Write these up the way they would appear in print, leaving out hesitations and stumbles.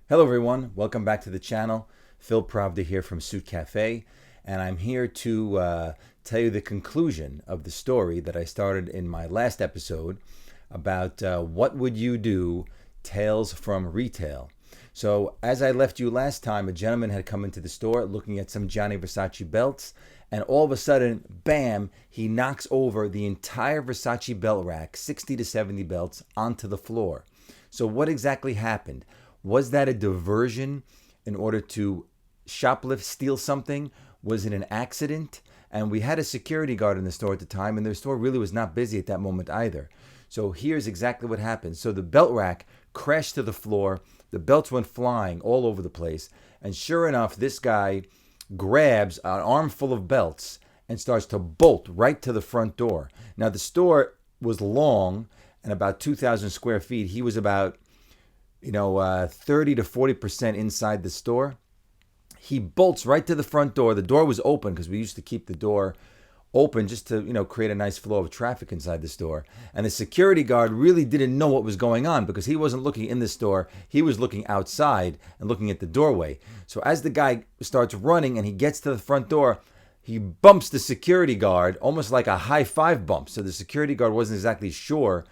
Hello everyone, welcome back to the channel. Phil Pravda here from Suit Cafe, and I'm here to tell you the conclusion of the story that I started in my last episode about what would you do, tales from retail. So as I left you last time, a gentleman had come into the store looking at some Gianni Versace belts, and all of a sudden, bam, he knocks over the entire Versace belt rack, 60 to 70 belts, onto the floor. So what exactly happened? Was that a diversion in order to shoplift, steal something? Was it an accident? And we had a security guard in the store at the time, and the store really was not busy at that moment either. So here's exactly what happened. So the belt rack crashed to the floor. The belts went flying all over the place. And sure enough, this guy grabs an armful of belts and starts to bolt right to the front door. Now, the store was long and about 2,000 square feet. He was about 30 to 40% inside the store. He bolts right to the front door. The door was open because we used to keep the door open just to, create a nice flow of traffic inside the store. And the security guard really didn't know what was going on because he wasn't looking in the store. He was looking outside and looking at the doorway. So as the guy starts running and he gets to the front door, he bumps the security guard almost like a high five bump. So the security guard wasn't exactly sure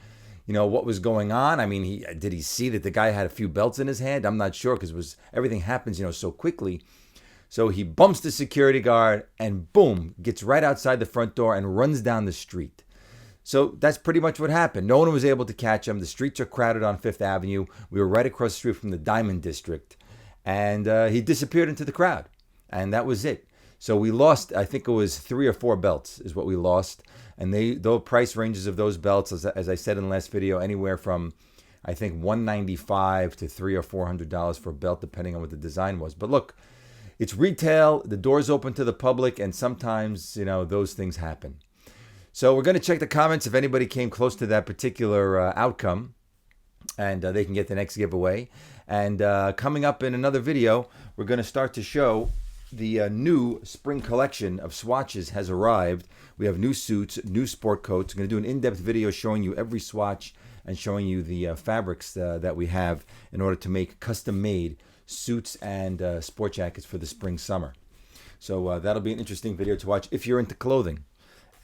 what was going on. I mean, did he see that the guy had a few belts in his hand? I'm not sure because everything happens, so quickly. So he bumps the security guard and boom, gets right outside the front door and runs down the street. So that's pretty much what happened. No one was able to catch him. The streets are crowded on Fifth Avenue. We were right across the street from the Diamond District. And he disappeared into the crowd. And that was it. So we lost, I think it was 3 or 4 belts is what we lost. And the price ranges of those belts, as I said in the last video, anywhere from, I think, $195 to $300 or $400 for a belt, depending on what the design was. But look, it's retail. The door's open to the public, and sometimes, those things happen. So we're going to check the comments if anybody came close to that particular outcome, and they can get the next giveaway. And coming up in another video, we're going to start to show the new spring collection of swatches has arrived. We have new suits, new sport coats. I'm going to do an in-depth video showing you every swatch and showing you the fabrics that we have in order to make custom-made suits and sport jackets for the spring-summer. So that'll be an interesting video to watch if you're into clothing,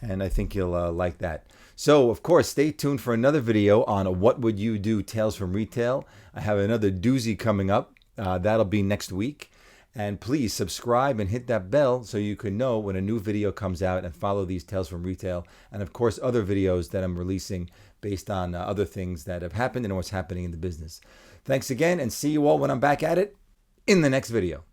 and I think you'll like that. So, of course, stay tuned for another video on what would you do, Tales from Retail. I have another doozy coming up. That'll be next week. And please subscribe and hit that bell so you can know when a new video comes out, and follow these Tales from Retail. And of course, other videos that I'm releasing based on other things that have happened and what's happening in the business. Thanks again, and see you all when I'm back at it in the next video.